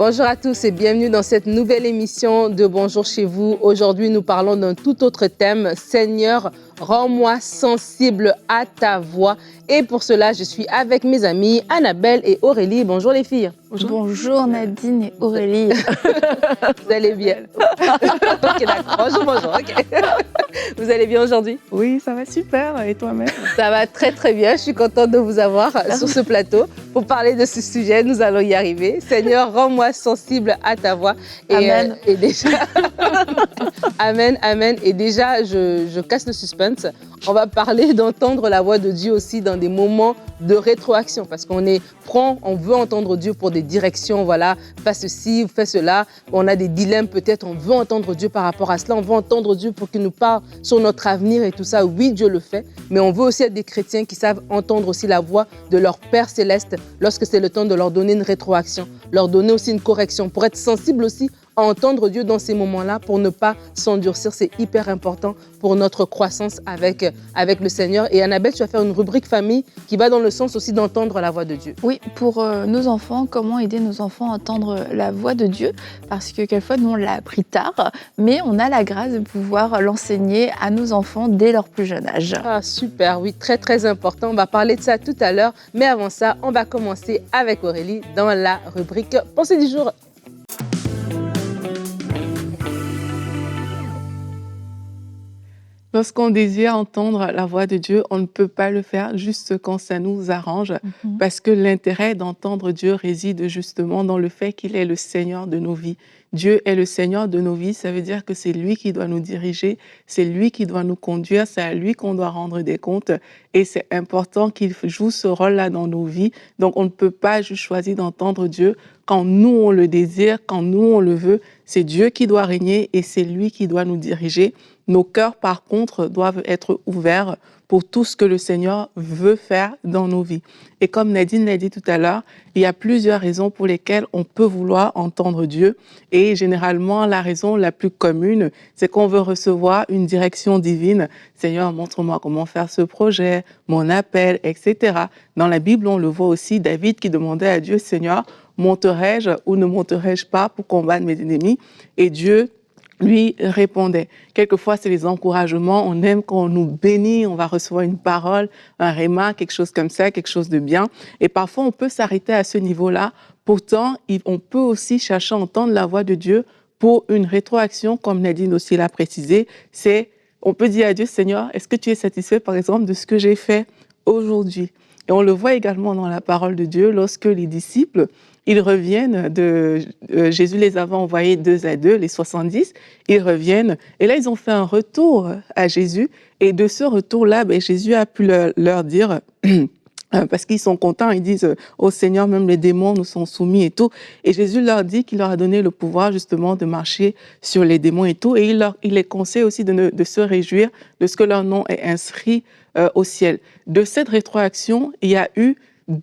Bonjour à tous et bienvenue dans cette nouvelle émission de Bonjour chez vous. Aujourd'hui, nous parlons d'un tout autre thème. Seigneur, rends-moi sensible à ta voix. Et pour cela, je suis avec mes amies Annabelle et Aurélie. Bonjour les filles. Bonjour Nadine et Aurélie. Vous allez bien? Ok, d'accord. Bonjour, bonjour. Okay. Vous allez bien aujourd'hui? Oui, ça va super. Et toi-même? Ça va très très bien. Je suis contente de vous avoir sur ce plateau pour parler de ce sujet. Nous allons y arriver. Seigneur, rends-moi sensible à ta voix. Et, Amen. Et déjà, amen, amen. Et déjà, je casse le suspense. On va parler d'entendre la voix de Dieu aussi dans des moments de rétroaction parce qu'on est prompt, on veut entendre Dieu pour des directions, voilà, fais ceci, fais cela. On a des dilemmes peut-être, on veut entendre Dieu par rapport à cela, on veut entendre Dieu pour qu'il nous parle sur notre avenir et tout ça. Oui, Dieu le fait, mais on veut aussi être des chrétiens qui savent entendre aussi la voix de leur Père Céleste lorsque c'est le temps de leur donner une rétroaction, leur donner aussi une correction, pour être sensible aussi à entendre Dieu dans ces moments-là pour ne pas s'endurcir. C'est hyper important pour notre croissance avec le Seigneur. Et Annabelle, tu vas faire une rubrique famille qui va dans le sens aussi d'entendre la voix de Dieu. Oui, pour nos enfants, comment aider nos enfants à entendre la voix de Dieu? Parce que quelquefois, nous, on l'a appris tard, mais on a la grâce de pouvoir l'enseigner à nos enfants dès leur plus jeune âge. Ah, super, oui, très, très important. On va parler de ça tout à l'heure. Mais avant ça, on va commencer avec Aurélie dans la rubrique Pensée du jour. Lorsqu'on désire entendre la voix de Dieu, on ne peut pas le faire juste quand ça nous arrange, parce que l'intérêt d'entendre Dieu réside justement dans le fait qu'il est le Seigneur de nos vies. Dieu est le Seigneur de nos vies, ça veut dire que c'est lui qui doit nous diriger, c'est lui qui doit nous conduire, c'est à lui qu'on doit rendre des comptes, et c'est important qu'il joue ce rôle-là dans nos vies. Donc on ne peut pas juste choisir d'entendre Dieu quand nous on le désire, quand nous on le veut. C'est Dieu qui doit régner et c'est lui qui doit nous diriger. Nos cœurs, par contre, doivent être ouverts pour tout ce que le Seigneur veut faire dans nos vies. Et comme Nadine l'a dit tout à l'heure, il y a plusieurs raisons pour lesquelles on peut vouloir entendre Dieu. Et généralement, la raison la plus commune, c'est qu'on veut recevoir une direction divine. Seigneur, montre-moi comment faire ce projet, mon appel, etc. Dans la Bible, on le voit aussi, David qui demandait à Dieu, Seigneur, monterai-je ou ne monterai-je pas pour combattre mes ennemis? Et Dieu lui répondait. Quelquefois, c'est les encouragements. On aime quand on nous bénit, on va recevoir une parole, un réma, quelque chose comme ça, quelque chose de bien. Et parfois, on peut s'arrêter à ce niveau-là. Pourtant, on peut aussi chercher à entendre la voix de Dieu pour une rétroaction, comme Nadine aussi l'a précisé. On peut dire à Dieu, Seigneur, est-ce que tu es satisfait, par exemple, de ce que j'ai fait aujourd'hui? Et on le voit également dans la parole de Dieu lorsque les disciples, ils reviennent Jésus les avait envoyés 2 à 2, les 70, ils reviennent. Et là, ils ont fait un retour à Jésus. Et de ce retour-là, Jésus a pu leur dire, parce qu'ils sont contents, ils disent au Seigneur, même les démons nous sont soumis et tout. Et Jésus leur dit qu'il leur a donné le pouvoir justement de marcher sur les démons et tout. Et il les conseille aussi de se réjouir de ce que leur nom est inscrit au ciel. De cette rétroaction, il y a eu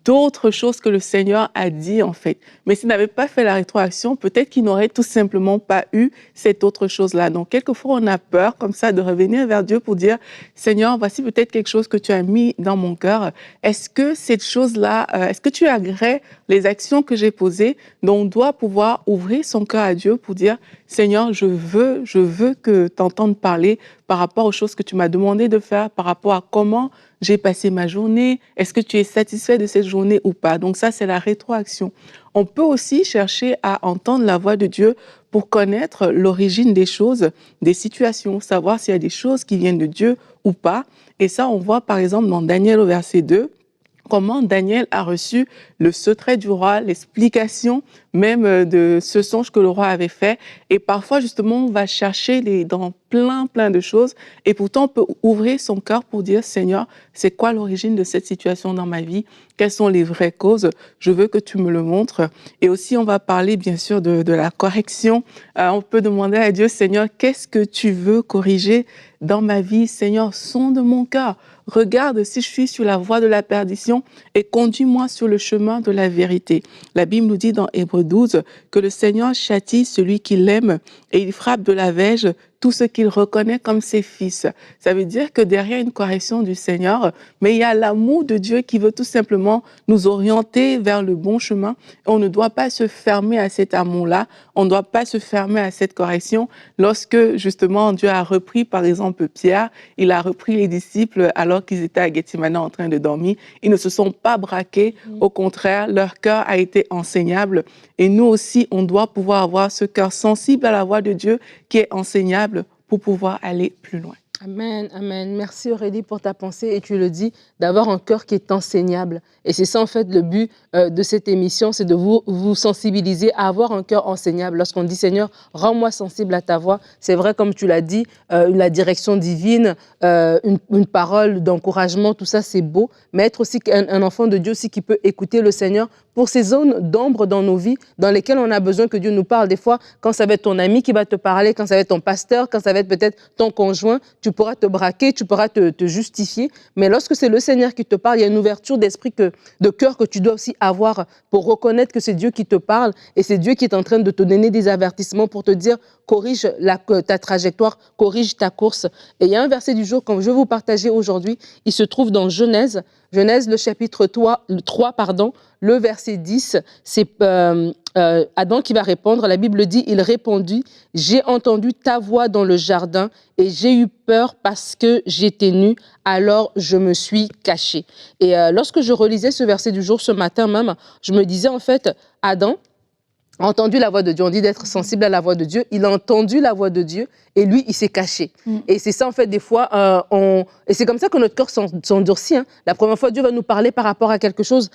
d'autres choses que le Seigneur a dit en fait. Mais s'il n'avait pas fait la rétroaction, peut-être qu'il n'aurait tout simplement pas eu cette autre chose-là. Donc quelquefois on a peur comme ça de revenir vers Dieu pour dire Seigneur, voici peut-être quelque chose que tu as mis dans mon cœur. Est-ce que cette chose-là, est-ce que tu agrées les actions que j'ai posées? Donc on doit pouvoir ouvrir son cœur à Dieu pour dire Seigneur, je veux que tu entendes parler par rapport aux choses que tu m'as demandé de faire, par rapport à comment j'ai passé ma journée, est-ce que tu es satisfait de cette journée ou pas? Donc ça, c'est la rétroaction. On peut aussi chercher à entendre la voix de Dieu pour connaître l'origine des choses, des situations, savoir s'il y a des choses qui viennent de Dieu ou pas. Et ça, on voit par exemple dans Daniel au verset 2, comment Daniel a reçu le secret du roi, l'explication même de ce songe que le roi avait fait. Et parfois, justement, on va chercher dans plein de choses. Et pourtant, on peut ouvrir son cœur pour dire, Seigneur, c'est quoi l'origine de cette situation dans ma vie? Quelles sont les vraies causes? Je veux que tu me le montres. Et aussi, on va parler, bien sûr, de la correction. On peut demander à Dieu, Seigneur, qu'est-ce que tu veux corriger dans ma vie? Seigneur, sonde mon cœur. Regarde si je suis sur la voie de la perdition et conduis-moi sur le chemin de la vérité. La Bible nous dit dans Hébreux 12 que le Seigneur châtie celui qui l'aime et il frappe de la verge tout ce qu'il reconnaît comme ses fils. Ça veut dire que derrière une correction du Seigneur, mais il y a l'amour de Dieu qui veut tout simplement nous orienter vers le bon chemin. On ne doit pas se fermer à cet amour-là, on ne doit pas se fermer à cette correction. Lorsque justement Dieu a repris par exemple Pierre, il a repris les disciples alors qu'ils étaient à Gethsemane en train de dormir, ils ne se sont pas braqués, au contraire, leur cœur a été enseignable. Et nous aussi, on doit pouvoir avoir ce cœur sensible à la voix de Dieu qui est enseignable pour pouvoir aller plus loin. Amen, amen. Merci Aurélie pour ta pensée. Et tu le dis, d'avoir un cœur qui est enseignable. Et c'est ça en fait le but de cette émission, c'est de vous sensibiliser à avoir un cœur enseignable. Lorsqu'on dit Seigneur, rends-moi sensible à ta voix, c'est vrai comme tu l'as dit, la direction divine, une parole d'encouragement, tout ça c'est beau. Mais être aussi un enfant de Dieu aussi qui peut écouter le Seigneur pour ces zones d'ombre dans nos vies, dans lesquelles on a besoin que Dieu nous parle. Des fois, quand ça va être ton ami qui va te parler, quand ça va être ton pasteur, quand ça va être peut-être ton conjoint, tu pourras te braquer, tu pourras te justifier. Mais lorsque c'est le Seigneur qui te parle, il y a une ouverture d'esprit, de cœur que tu dois aussi avoir pour reconnaître que c'est Dieu qui te parle et c'est Dieu qui est en train de te donner des avertissements pour te dire corrige ta trajectoire, corrige ta course. Et il y a un verset du jour que je vais vous partager aujourd'hui. Il se trouve dans Genèse le chapitre 3, le verset 10. C'est Adam qui va répondre. La Bible dit, il répondit, « J'ai entendu ta voix dans le jardin et j'ai eu peur parce que j'étais nu, alors je me suis caché. » Et lorsque je relisais ce verset du jour, ce matin même, je me disais en fait, Adam a entendu la voix de Dieu. On dit d'être sensible à la voix de Dieu. Il a entendu la voix de Dieu et lui, il s'est caché. Et c'est ça, en fait, des fois, et c'est comme ça que notre cœur s'endurcit. Hein. La première fois, Dieu va nous parler par rapport à quelque chose.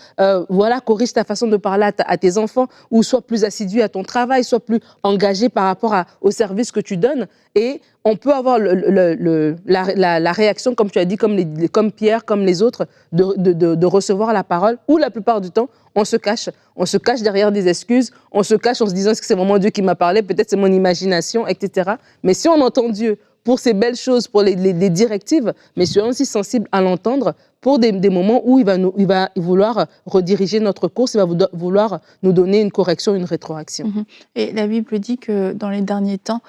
Voilà, corrige ta façon de parler à tes enfants ou sois plus assidu à ton travail, sois plus engagé par rapport au service que tu donnes. Et on peut avoir la réaction, comme tu as dit, comme Pierre, comme les autres, de recevoir la parole, ou la plupart du temps, on se cache. On se cache derrière des excuses, on se cache en se disant est-ce que c'est vraiment Dieu qui m'a parlé, peut-être c'est mon imagination, etc. Mais si on entend Dieu pour ces belles choses, pour les directives, mais soyons aussi sensibles à l'entendre pour des moments où il va vouloir rediriger notre course, il va vouloir nous donner une correction, une rétroaction. Et la Bible dit que dans les derniers temps,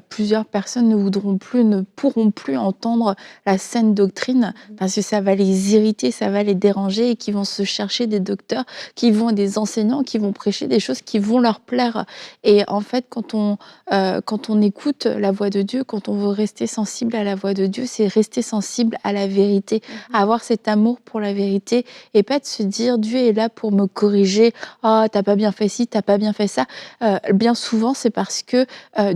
plusieurs personnes ne pourront plus entendre la saine doctrine parce que ça va les irriter, ça va les déranger et qui vont se chercher des docteurs, des enseignants qui vont prêcher des choses qui vont leur plaire. Et en fait, quand on écoute la voix de Dieu, quand on veut rester sensible à la voix de Dieu, c'est rester sensible à la vérité, avoir cet amour pour la vérité et pas de se dire Dieu est là pour me corriger, t'as pas bien fait ci, t'as pas bien fait ça. Bien souvent, c'est parce que,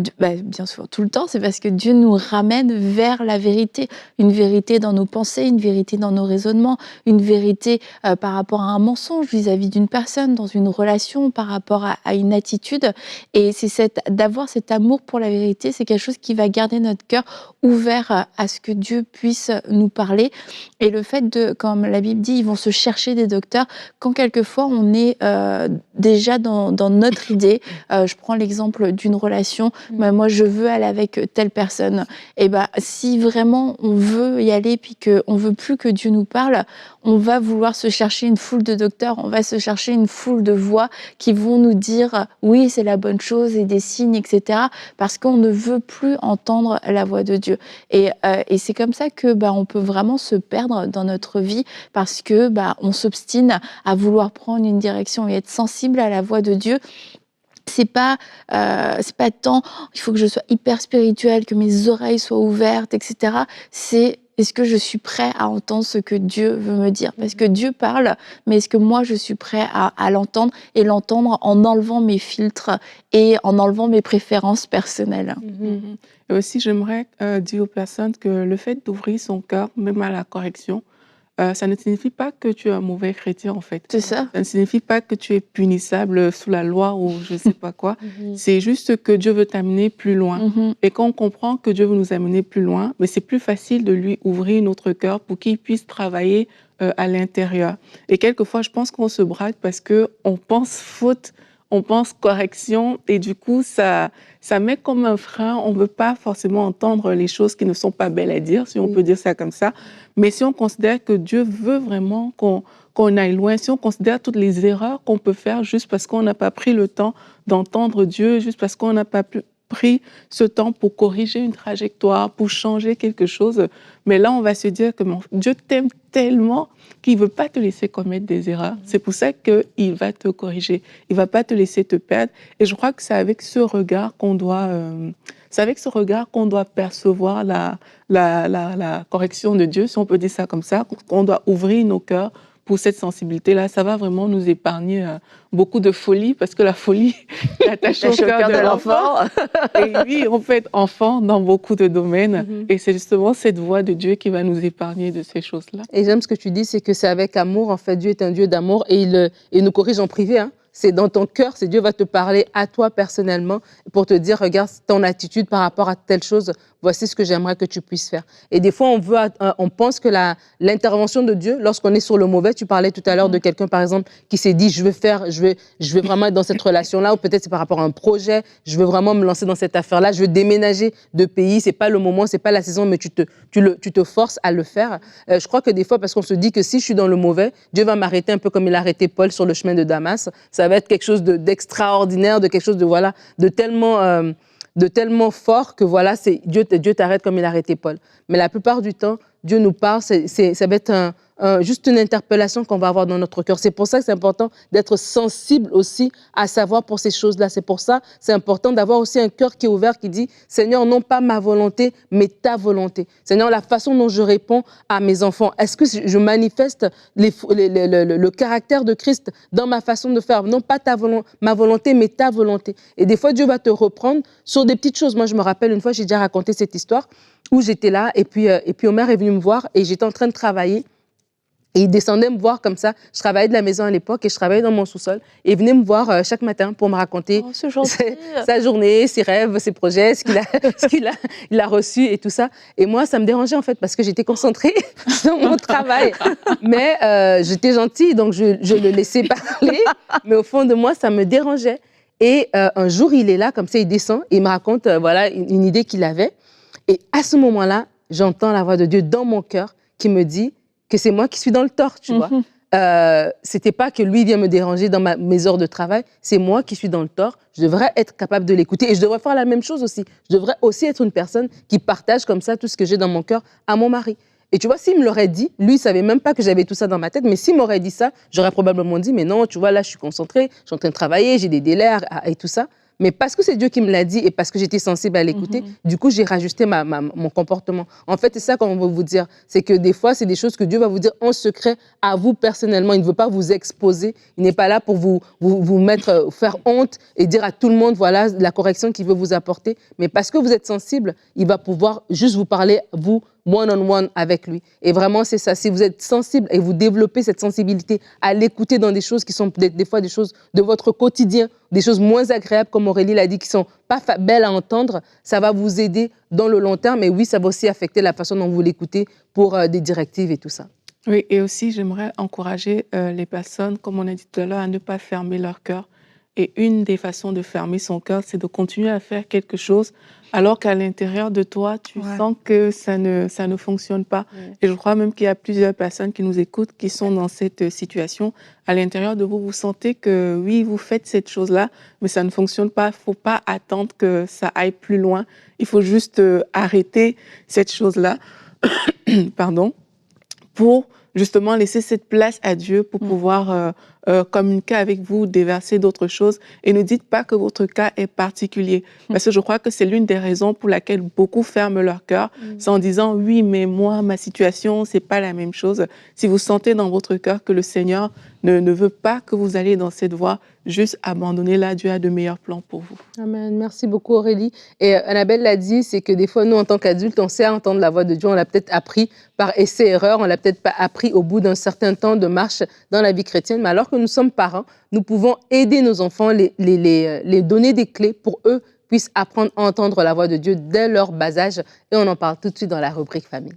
bien souvent, tout le temps, c'est parce que Dieu nous ramène vers la vérité. Une vérité dans nos pensées, une vérité dans nos raisonnements, une vérité par rapport à un mensonge vis-à-vis d'une personne, dans une relation, par rapport à une attitude. Et c'est d'avoir cet amour pour la vérité, c'est quelque chose qui va garder notre cœur ouvert à ce que Dieu puisse nous parler. Et le fait comme la Bible dit, ils vont se chercher des docteurs quand quelquefois on est déjà dans notre idée. Je prends l'exemple d'une relation. Moi, je veux aller avec telle personne. Et si vraiment on veut y aller puis qu'on veut plus que Dieu nous parle, on va vouloir se chercher une foule de docteurs, on va se chercher une foule de voix qui vont nous dire oui, c'est la bonne chose et des signes, etc. Parce qu'on ne veut plus entendre la voix de Dieu. Et c'est comme ça que on peut vraiment se perdre dans notre vie parce que on s'obstine à vouloir prendre une direction et être sensible à la voix de Dieu. C'est pas tant il faut que je sois hyper spirituelle, que mes oreilles soient ouvertes, etc. C'est est-ce que je suis prêt à entendre ce que Dieu veut me dire? Parce que Dieu parle, mais est-ce que moi je suis prêt à l'entendre et l'entendre en enlevant mes filtres et en enlevant mes préférences personnelles? Et aussi, j'aimerais dire aux personnes que le fait d'ouvrir son cœur, même à la correction, ça ne signifie pas que tu es un mauvais chrétien, en fait. C'est ça. Ça ne signifie pas que tu es punissable sous la loi ou je ne sais pas quoi. C'est juste que Dieu veut t'amener plus loin. Et quand on comprend que Dieu veut nous amener plus loin, mais c'est plus facile de lui ouvrir notre cœur pour qu'il puisse travailler à l'intérieur. Et quelquefois, je pense qu'on se braque parce qu'on pense faute, on pense correction et du coup, ça met comme un frein. On ne veut pas forcément entendre les choses qui ne sont pas belles à dire, si on peut dire ça comme ça. Mais si on considère que Dieu veut vraiment qu'on aille loin, si on considère toutes les erreurs qu'on peut faire juste parce qu'on n'a pas pris le temps d'entendre Dieu, juste parce qu'on n'a pas pris ce temps pour corriger une trajectoire, pour changer quelque chose. Mais là, on va se dire que Dieu t'aime tellement qu'il ne veut pas te laisser commettre des erreurs. C'est pour ça qu'il va te corriger. Il ne va pas te laisser te perdre. Et je crois que c'est avec ce regard qu'on doit, percevoir la correction de Dieu, si on peut dire ça comme ça, qu'on doit ouvrir nos cœurs pour cette sensibilité-là. Ça va vraiment nous épargner beaucoup de folie, parce que la folie est attachée au cœur de l'enfant. Et lui, on peut être enfant dans beaucoup de domaines. Et c'est justement cette voix de Dieu qui va nous épargner de ces choses-là. Et j'aime ce que tu dis, c'est que c'est avec amour. En fait, Dieu est un Dieu d'amour et il nous corrige en privé, hein. C'est dans ton cœur, c'est Dieu va te parler à toi personnellement pour te dire, regarde ton attitude par rapport à telle chose, voici ce que j'aimerais que tu puisses faire. Et des fois, on pense que l'intervention de Dieu, lorsqu'on est sur le mauvais, tu parlais tout à l'heure de quelqu'un, par exemple, qui s'est dit, je vais vraiment être dans cette relation-là, ou peut-être c'est par rapport à un projet, je veux vraiment me lancer dans cette affaire-là, je veux déménager de pays, c'est pas le moment, c'est pas la saison, mais tu te forces à le faire. Je crois que des fois, parce qu'on se dit que si je suis dans le mauvais, Dieu va m'arrêter un peu comme il a arrêté Paul sur le chemin de Damas. Ça va être quelque chose d'extraordinaire, de quelque chose de tellement fort que voilà, Dieu t'arrête comme il a arrêté Paul. Mais la plupart du temps, Dieu nous parle, ça va être juste une interpellation qu'on va avoir dans notre cœur. C'est pour ça que c'est important d'être sensible aussi à savoir pour ces choses-là. C'est pour ça c'est important d'avoir aussi un cœur qui est ouvert, qui dit « Seigneur, non pas ma volonté, mais ta volonté. Seigneur, la façon dont je réponds à mes enfants, est-ce que je manifeste le caractère de Christ dans ma façon de faire? Non pas ma volonté, mais ta volonté. » Et des fois, Dieu va te reprendre sur des petites choses. Moi, je me rappelle une fois, j'ai déjà raconté cette histoire où j'étais là et puis Omer est venu me voir et j'étais en train de travailler. Et il descendait me voir comme ça. Je travaillais de la maison à l'époque et je travaillais dans mon sous-sol. Et il venait me voir chaque matin pour me raconter sa journée, ses rêves, ses projets, ce qu'il a reçu et tout ça. Et moi, ça me dérangeait en fait parce que j'étais concentrée sur mon travail. Mais j'étais gentille, donc je le laissais parler. Mais au fond de moi, ça me dérangeait. Et un jour, il est là, comme ça, il descend et il me raconte voilà, une idée qu'il avait. Et à ce moment-là, j'entends la voix de Dieu dans mon cœur qui me dit que c'est moi qui suis dans le tort, tu vois. C'était pas que lui vient me déranger dans mes heures de travail, c'est moi qui suis dans le tort. Je devrais être capable de l'écouter et je devrais faire la même chose aussi. Je devrais aussi être une personne qui partage comme ça tout ce que j'ai dans mon cœur à mon mari. Et tu vois, s'il me l'aurait dit, lui, il savait même pas que j'avais tout ça dans ma tête, mais s'il m'aurait dit ça, j'aurais probablement dit, mais non, tu vois, là, je suis concentrée, je suis en train de travailler, j'ai des délais et tout ça. Mais parce que c'est Dieu qui me l'a dit et parce que j'étais sensible à l'écouter, du coup, j'ai rajusté mon comportement. En fait, c'est ça qu'on veut vous dire. C'est que des fois, c'est des choses que Dieu va vous dire en secret à vous personnellement. Il ne veut pas vous exposer. Il n'est pas là pour vous faire honte et dire à tout le monde, voilà, la correction qu'il veut vous apporter. Mais parce que vous êtes sensible, il va pouvoir juste vous parler, vous, one-on-one avec lui. Et vraiment, c'est ça. Si vous êtes sensible et vous développez cette sensibilité à l'écouter dans des choses qui sont des fois des choses de votre quotidien, des choses moins agréables, comme Aurélie l'a dit, qui sont pas belles à entendre, ça va vous aider dans le long terme. Mais oui, ça va aussi affecter la façon dont vous l'écoutez pour des directives et tout ça. Oui, et aussi, j'aimerais encourager les personnes, comme on a dit tout à l'heure, à ne pas fermer leur cœur. Et une des façons de fermer son cœur, c'est de continuer à faire quelque chose alors qu'à l'intérieur de toi, tu sens que ça ne fonctionne pas. Et je crois même qu'il y a plusieurs personnes qui nous écoutent qui sont dans cette situation. À l'intérieur de vous, vous sentez que oui, vous faites cette chose-là, mais ça ne fonctionne pas. Il ne faut pas attendre que ça aille plus loin. Il faut juste arrêter cette chose-là, pardon, pour justement laisser cette place à Dieu pour pouvoir communiquer avec vous, déverser d'autres choses. Et ne dites pas que votre cas est particulier. Parce que je crois que c'est l'une des raisons pour laquelle beaucoup ferment leur cœur, c'est en disant, oui, mais moi, ma situation, c'est pas la même chose. Si vous sentez dans votre cœur que le Seigneur ne veut pas que vous alliez dans cette voie, juste abandonnez-la. Dieu a de meilleurs plans pour vous. Amen. Merci beaucoup, Aurélie. Et Annabelle l'a dit, c'est que des fois, nous, en tant qu'adultes, on sait entendre la voix de Dieu. On l'a peut-être appris par essai-erreur. On l'a peut-être pas appris au bout d'un certain temps de marche dans la vie chrétienne. Mais alors que nous sommes parents, nous pouvons aider nos enfants, les donner des clés pour eux puissent apprendre à entendre la voix de Dieu dès leur bas âge. Et on en parle tout de suite dans la rubrique famille.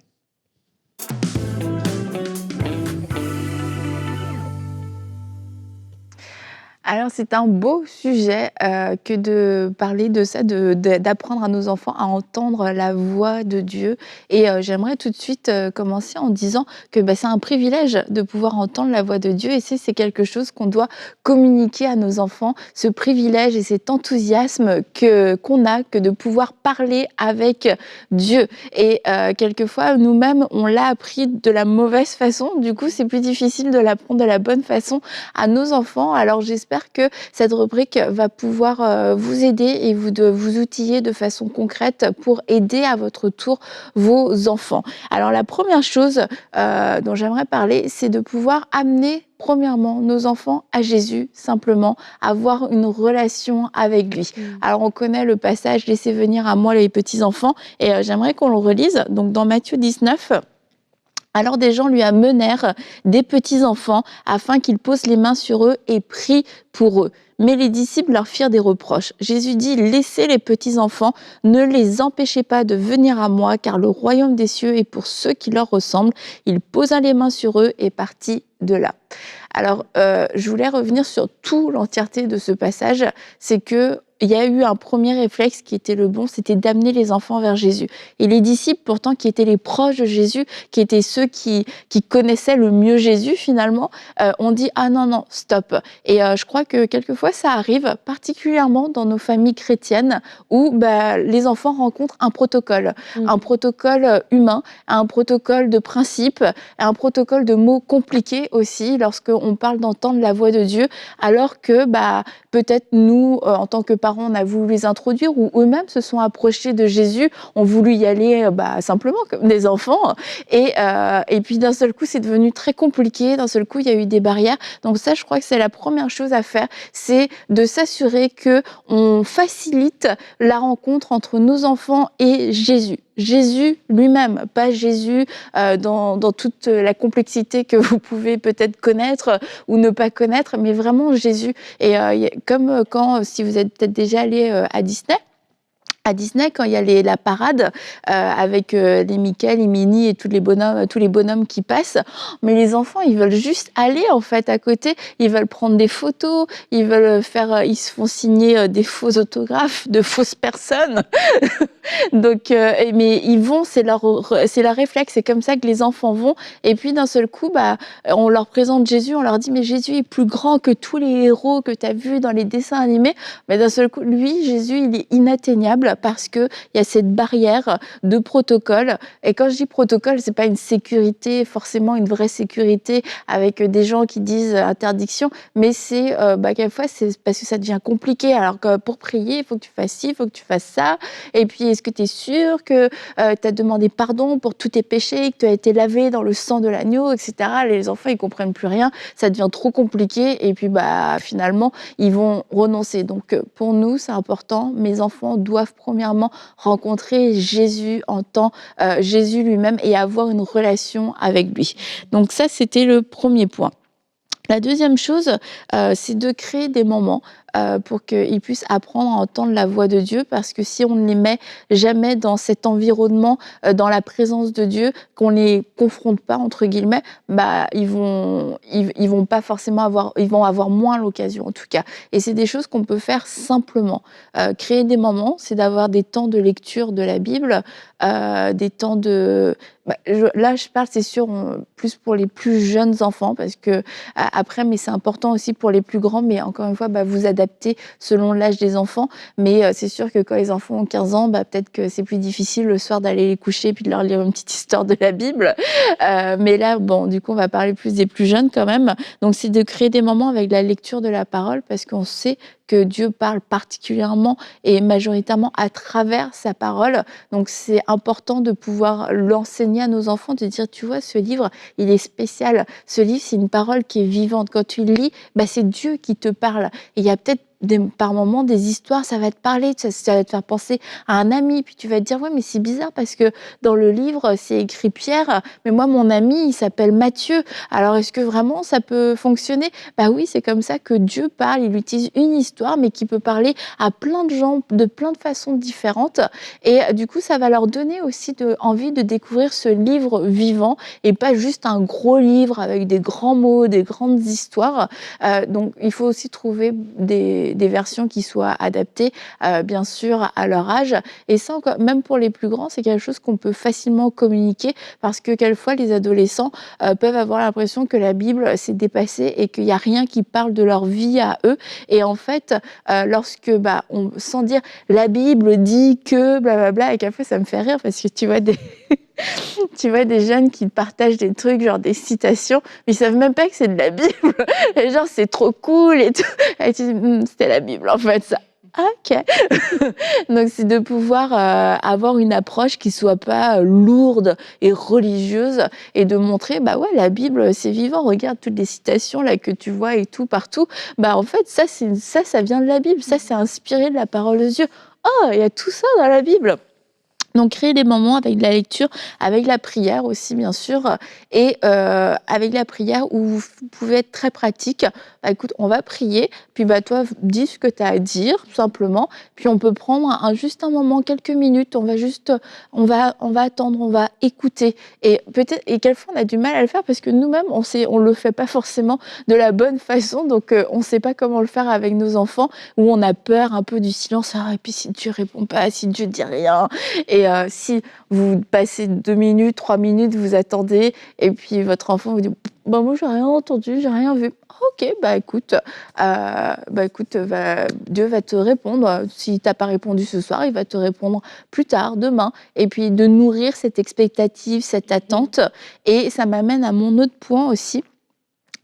Alors, c'est un beau sujet que de parler de ça, d'apprendre à nos enfants à entendre la voix de Dieu. Et j'aimerais tout de suite commencer en disant que c'est un privilège de pouvoir entendre la voix de Dieu. Et c'est quelque chose qu'on doit communiquer à nos enfants, ce privilège et cet enthousiasme qu'on a que de pouvoir parler avec Dieu. Et quelquefois, nous-mêmes, on l'a appris de la mauvaise façon. Du coup, c'est plus difficile de l'apprendre de la bonne façon à nos enfants. Alors, j'espère que cette rubrique va pouvoir vous aider et vous outiller de façon concrète pour aider à votre tour vos enfants. Alors, la première chose dont j'aimerais parler, c'est de pouvoir amener premièrement nos enfants à Jésus, simplement, avoir une relation avec lui. Alors, on connaît le passage « Laissez venir à moi les petits-enfants » et j'aimerais qu'on le relise. Donc, dans Matthieu 19, alors des gens lui amenèrent des petits-enfants afin qu'il pose les mains sur eux et prie pour eux. Mais les disciples leur firent des reproches. Jésus dit « Laissez les petits-enfants, ne les empêchez pas de venir à moi, car le royaume des cieux est pour ceux qui leur ressemblent. » Il posa les mains sur eux et partit de là. Alors, je voulais revenir sur toute l'entièreté de ce passage. C'est que il y a eu un premier réflexe qui était le bon, c'était d'amener les enfants vers Jésus. Et les disciples, pourtant, qui étaient les proches de Jésus, qui étaient ceux qui connaissaient le mieux Jésus, finalement, ont dit « Ah non, non, stop !» Et je crois que quelquefois, ça arrive, particulièrement dans nos familles chrétiennes, où les enfants rencontrent un protocole humain, un protocole de principes, un protocole de mots compliqués aussi, lorsqu'on parle d'entendre la voix de Dieu, alors que peut-être nous, en tant que parents, on a voulu les introduire ou eux-mêmes se sont approchés de Jésus, ont voulu y aller simplement comme des enfants. Et puis d'un seul coup, c'est devenu très compliqué. D'un seul coup, il y a eu des barrières. Donc ça, je crois que c'est la première chose à faire, c'est de s'assurer qu'on facilite la rencontre entre nos enfants et Jésus. Jésus lui-même, pas Jésus dans toute la complexité que vous pouvez peut-être connaître ou ne pas connaître, mais vraiment Jésus. Et comme si vous êtes peut-être déjà allé à Disney, quand il y a la parade avec les Mickey, les Minnie et tous les bonhommes qui passent, mais les enfants, ils veulent juste aller en fait à côté, ils veulent prendre des photos, ils se font signer des faux autographes de fausses personnes. Donc, mais ils vont, c'est leur réflexe, c'est comme ça que les enfants vont. Et puis d'un seul coup, on leur présente Jésus, on leur dit mais Jésus est plus grand que tous les héros que tu as vus dans les dessins animés. Mais d'un seul coup, lui, Jésus, il est inatteignable parce que il y a cette barrière de protocole. Et quand je dis protocole, c'est pas une sécurité, forcément une vraie sécurité avec des gens qui disent interdiction, mais c'est quelquefois c'est parce que ça devient compliqué. Alors que pour prier, il faut que tu fasses ci, il faut que tu fasses ça. Et puis, est-ce que tu es sûr que tu as demandé pardon pour tous tes péchés, que tu as été lavé dans le sang de l'agneau, etc. Les enfants, ils comprennent plus rien. Ça devient trop compliqué. Et puis, finalement, ils vont renoncer. Donc, pour nous, c'est important. Mes enfants doivent premièrement rencontrer Jésus en tant Jésus lui-même et avoir une relation avec lui. Donc ça, c'était le premier point. La deuxième chose, c'est de créer des moments pour qu'ils puissent apprendre à entendre la voix de Dieu, parce que si on ne les met jamais dans cet environnement, dans la présence de Dieu, qu'on les confronte pas entre guillemets, ils vont pas forcément ils vont avoir moins l'occasion en tout cas. Et c'est des choses qu'on peut faire simplement. Créer des moments, c'est d'avoir des temps de lecture de la Bible, des temps de là je parle c'est sûr plus pour les plus jeunes enfants, parce que après, mais c'est important aussi pour les plus grands, mais encore une fois, vous adaptez selon l'âge des enfants. Mais c'est sûr que quand les enfants ont 15 ans, peut-être que c'est plus difficile le soir d'aller les coucher puis de leur lire une petite histoire de la Bible. Mais là, du coup, on va parler plus des plus jeunes quand même. Donc, c'est de créer des moments avec la lecture de la parole, parce qu'on sait que Dieu parle particulièrement et majoritairement à travers sa parole. Donc, c'est important de pouvoir l'enseigner à nos enfants, de dire, tu vois, ce livre, il est spécial. Ce livre, c'est une parole qui est vivante. Quand tu le lis, c'est Dieu qui te parle. Et il y a peut-être par moments, des histoires, ça va te parler, ça va te faire penser à un ami, puis tu vas te dire, ouais, mais c'est bizarre parce que dans le livre, c'est écrit Pierre, mais moi, mon ami, il s'appelle Matthieu. Alors, est-ce que vraiment ça peut fonctionner? Bah oui, c'est comme ça que Dieu parle. Il utilise une histoire, mais qui peut parler à plein de gens de plein de façons différentes. Et du coup, ça va leur donner aussi envie de découvrir ce livre vivant et pas juste un gros livre avec des grands mots, des grandes histoires. Donc, il faut aussi trouver des versions qui soient adaptées, bien sûr, à leur âge. Et ça, même pour les plus grands, c'est quelque chose qu'on peut facilement communiquer parce que quelquefois, les adolescents peuvent avoir l'impression que la Bible s'est dépassée et qu'il n'y a rien qui parle de leur vie à eux. Et en fait, lorsque, sans dire la Bible dit que blablabla, et qu'après ça me fait rire parce que tu vois tu vois des jeunes qui partagent des trucs, genre des citations, mais ils savent même pas que c'est de la Bible. Et genre, c'est trop cool et tout. Et tu dis, c'était la Bible en fait, ça. Ah, ok. Donc, c'est de pouvoir avoir une approche qui soit pas lourde et religieuse et de montrer, bah ouais, la Bible, c'est vivant. Regarde toutes les citations là que tu vois et tout partout. Bah, en fait, ça vient de la Bible. Ça, c'est inspiré de la parole de Dieu. Oh, il y a tout ça dans la Bible. Donc, créer des moments avec de la lecture, avec la prière aussi, bien sûr, et avec la prière où vous pouvez être très pratique. Bah, écoute, on va prier, puis bah, toi, dis ce que tu as à dire, tout simplement, puis on peut prendre juste un moment, quelques minutes, on va attendre, on va écouter. Et peut-être, et quelquefois, on a du mal à le faire parce que nous-mêmes, on le fait pas forcément de la bonne façon, donc on sait pas comment le faire avec nos enfants, où on a peur un peu du silence. Ah, et puis si Dieu répond pas, si Dieu dit rien, et si vous passez 2 minutes, 3 minutes, vous attendez, et puis votre enfant vous dit « Bah moi, j'ai rien entendu, j'ai rien vu. » Ok, Dieu va te répondre. Si tu n'as pas répondu ce soir, il va te répondre plus tard, demain. Et puis de nourrir cette expectative, cette attente. Et ça m'amène à mon autre point aussi.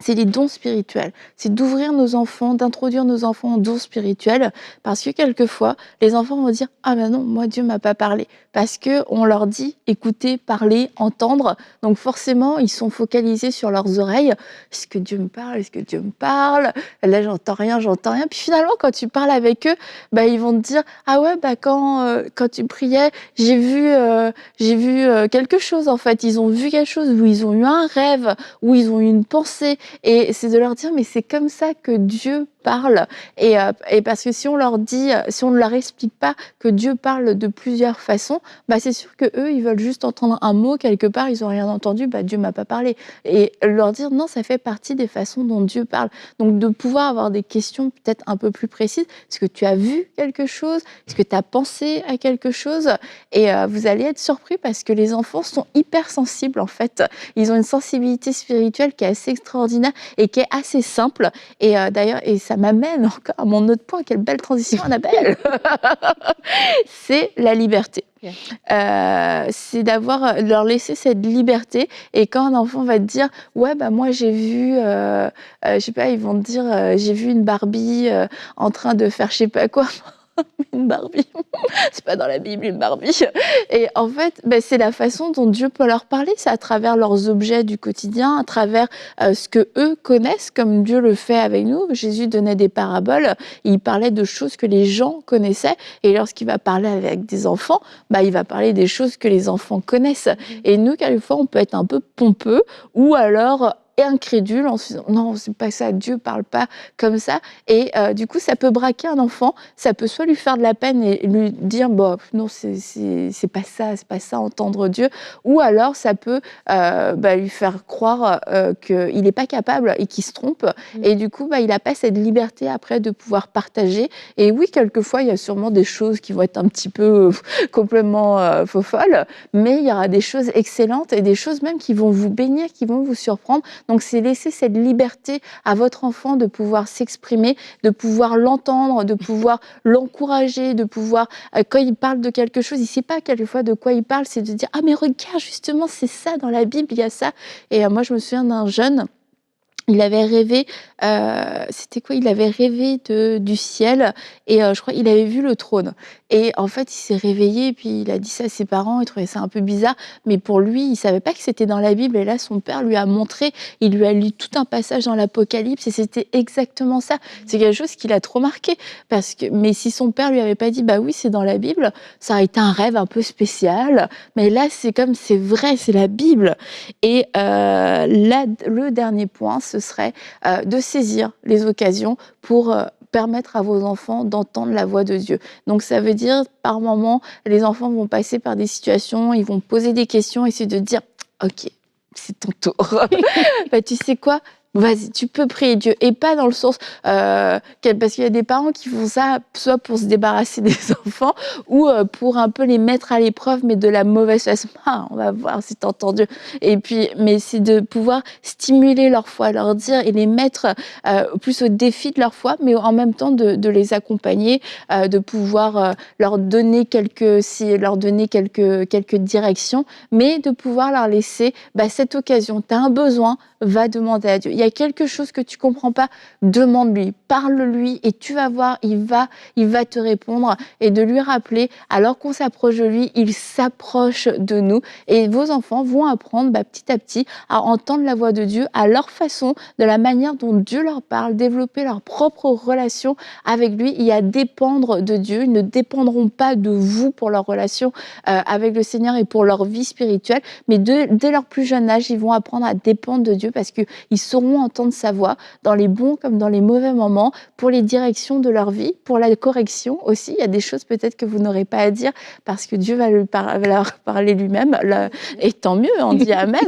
C'est les dons spirituels. C'est d'ouvrir nos enfants, d'introduire nos enfants aux dons spirituels, parce que quelquefois, les enfants vont dire « Ah ben non, moi Dieu m'a pas parlé », parce qu'on leur dit écouter, parler, entendre. Donc forcément, ils sont focalisés sur leurs oreilles. Est-ce que Dieu me parle? Est-ce que Dieu me parle? Là, j'entends rien, j'entends rien. Puis finalement, quand tu parles avec eux, ils vont te dire « Ah ouais, quand tu priais, j'ai vu quelque chose en fait. Ils ont vu quelque chose, où ils ont eu un rêve, où ils ont eu une pensée. » Et c'est de leur dire, mais c'est comme ça que Dieu parle. Et parce que si on leur dit, si on ne leur explique pas que Dieu parle de plusieurs façons, c'est sûr que eux, ils veulent juste entendre un mot quelque part, ils n'ont rien entendu, Dieu m'a pas parlé. Et leur dire, non, ça fait partie des façons dont Dieu parle. Donc de pouvoir avoir des questions peut-être un peu plus précises. Est-ce que tu as vu quelque chose? Est-ce que tu as pensé à quelque chose? Et vous allez être surpris parce que les enfants sont hyper sensibles en fait. Ils ont une sensibilité spirituelle qui est assez extraordinaire et qui est assez simple. Et d'ailleurs, ça m'amène encore à mon autre point. Quelle belle transition, Annabelle. C'est la liberté. C'est de leur laisser cette liberté. Et quand un enfant va te dire ouais moi j'ai vu je sais pas, ils vont te dire j'ai vu une Barbie en train de faire je sais pas quoi. Une Barbie, c'est pas dans la Bible une Barbie. Et en fait, c'est la façon dont Dieu peut leur parler, c'est à travers leurs objets du quotidien, à travers ce que eux connaissent, comme Dieu le fait avec nous. Jésus donnait des paraboles, il parlait de choses que les gens connaissaient, et lorsqu'il va parler avec des enfants, il va parler des choses que les enfants connaissent. Et nous, quelquefois, on peut être un peu pompeux, ou alors incrédule en se disant non, c'est pas ça, Dieu parle pas comme ça. Et du coup, ça peut braquer un enfant, ça peut soit lui faire de la peine et lui dire non, c'est pas ça entendre Dieu, ou alors ça peut lui faire croire qu'il n'est pas capable et qu'il se trompe. Et du coup, il n'a pas cette liberté après de pouvoir partager. Et oui, quelquefois, il y a sûrement des choses qui vont être un petit peu complètement folles, mais il y aura des choses excellentes et des choses même qui vont vous bénir, qui vont vous surprendre. Donc, c'est laisser cette liberté à votre enfant de pouvoir s'exprimer, de pouvoir l'entendre, de pouvoir l'encourager, de pouvoir, quand il parle de quelque chose, il ne sait pas quelquefois de quoi il parle, c'est de dire « Ah, mais regarde, justement, c'est ça, dans la Bible, il y a ça. » Et moi, je me souviens d'un jeune Il avait rêvé, c'était quoi? Il avait rêvé du ciel et je crois il avait vu le trône et en fait, il s'est réveillé et puis il a dit ça à ses parents, il trouvait ça un peu bizarre, mais pour lui, il savait pas que c'était dans la Bible et là, son père lui a montré, il lui a lu tout un passage dans l'Apocalypse et c'était exactement ça. C'est quelque chose qui l'a trop marqué parce que mais si son père lui avait pas dit: «Bah oui, c'est dans la Bible», ça aurait été un rêve un peu spécial, mais là, c'est comme c'est vrai, c'est la Bible et là, le dernier point, ce serait, de saisir les occasions pour, permettre à vos enfants d'entendre la voix de Dieu. Donc ça veut dire, par moment, les enfants vont passer par des situations, ils vont poser des questions et c'est de dire: «OK, c'est ton tour. Bah, tu sais quoi? Vas-y, tu peux prier Dieu» et pas dans le sens, parce qu'il y a des parents qui font ça soit pour se débarrasser des enfants ou, pour un peu les mettre à l'épreuve, mais de la mauvaise façon. «Ah, on va voir si tu entends Dieu» et puis mais c'est de pouvoir stimuler leur foi, leur dire et les mettre, plus au défi de leur foi, mais en même temps de les accompagner, de pouvoir, leur donner quelques directions, mais de pouvoir leur laisser, cette occasion. Tu as un besoin, va demander à Dieu. Il y a quelque chose que tu comprends pas, demande-lui, parle-lui et tu vas voir, il va te répondre et de lui rappeler, alors qu'on s'approche de lui, il s'approche de nous et vos enfants vont apprendre petit à petit à entendre la voix de Dieu à leur façon, de la manière dont Dieu leur parle, développer leur propre relation avec lui et à dépendre de Dieu. Ils ne dépendront pas de vous pour leur relation avec le Seigneur et pour leur vie spirituelle, mais dès leur plus jeune âge, ils vont apprendre à dépendre de Dieu parce qu'ils sauront entendre sa voix dans les bons comme dans les mauvais moments, pour les directions de leur vie, pour la correction aussi. Il y a des choses peut-être que vous n'aurez pas à dire parce que Dieu va leur parler lui-même. Et tant mieux, on dit Amen.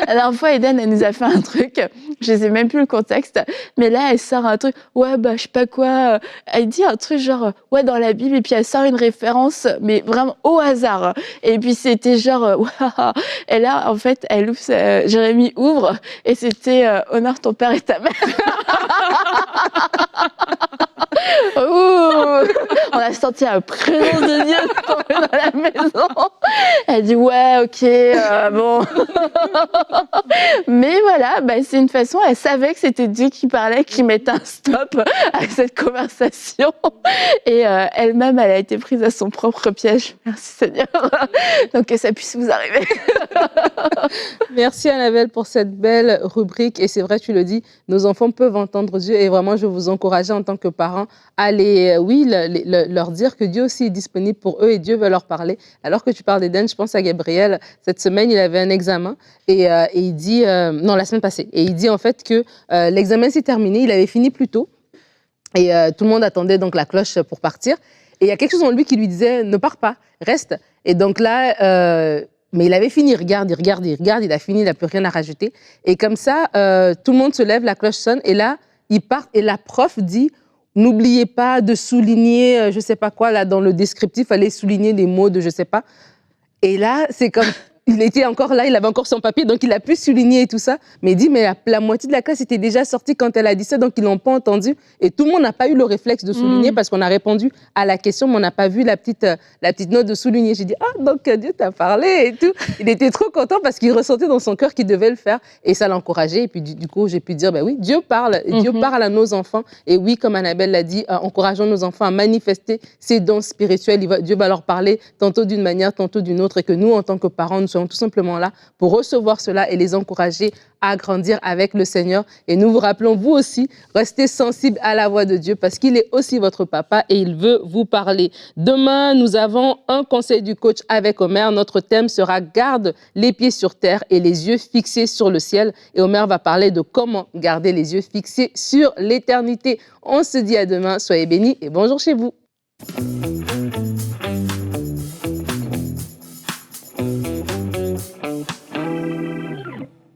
La dernière fois, Eden, elle nous a fait un truc, je ne sais même plus le contexte, mais là, elle sort un truc, ouais, je sais pas quoi. Elle dit un truc genre, ouais, dans la Bible, et puis elle sort une référence, mais vraiment au hasard. Et puis c'était genre, waouh. Et là, en fait, Jérémie ouvre, et c'était honore ton père et ta mère. Ouh, on a senti la présence de Dieu tomber dans la maison. Elle dit ouais, ok, bon. Mais voilà, c'est une façon, elle savait que c'était Dieu qui parlait, qui mettait un stop à cette conversation. Et elle-même, elle a été prise à son propre piège. Merci Seigneur. Donc que ça puisse vous arriver. Merci Annabelle pour cette belle rubrique. Et c'est vrai, tu le dis, nos enfants peuvent entendre Dieu. Et vraiment, je vous encourage en tant que parents à leur dire que Dieu aussi est disponible pour eux et Dieu veut leur parler. Alors que tu parles d'Eden, je pense à Gabriel. Cette semaine, il avait un examen et il dit, non, la semaine passée, et il dit en fait que l'examen s'est terminé, il avait fini plus tôt et tout le monde attendait donc la cloche pour partir. Et il y a quelque chose en lui qui lui disait, ne pars pas, reste. Et donc là, mais il avait fini, il regarde, il a fini, il n'a plus rien à rajouter. Et comme ça, tout le monde se lève, la cloche sonne, et là, ils partent, et la prof dit, n'oubliez pas de souligner, je ne sais pas quoi, là, dans le descriptif, fallait souligner les mots de je ne sais pas. Et là, c'est comme, il était encore là, il avait encore son papier, donc il a pu souligner et tout ça. Mais il dit, mais la moitié de la classe était déjà sortie quand elle a dit ça, donc ils ne l'ont pas entendu. Et tout le monde n'a pas eu le réflexe de souligner parce qu'on a répondu à la question, mais on n'a pas vu la petite note de souligner. J'ai dit, ah, donc Dieu t'a parlé et tout. Il était trop content parce qu'il ressentait dans son cœur qu'il devait le faire et ça l'encourageait. Et puis du coup, j'ai pu dire, oui, Dieu parle. Dieu parle à nos enfants. Et oui, comme Annabelle l'a dit, encourageons nos enfants à manifester ces dons spirituels. Dieu va leur parler tantôt d'une manière, tantôt d'une autre. Et que nous, en tant que parents, nous soyons tout simplement là pour recevoir cela et les encourager à grandir avec le Seigneur. Et nous vous rappelons, vous aussi, restez sensibles à la voix de Dieu parce qu'il est aussi votre papa et il veut vous parler. Demain, nous avons un conseil du coach avec Omer. Notre thème sera « Garde les pieds sur terre et les yeux fixés sur le ciel ». Et Omer va parler de comment garder les yeux fixés sur l'éternité. On se dit à demain. Soyez bénis et bonjour chez vous.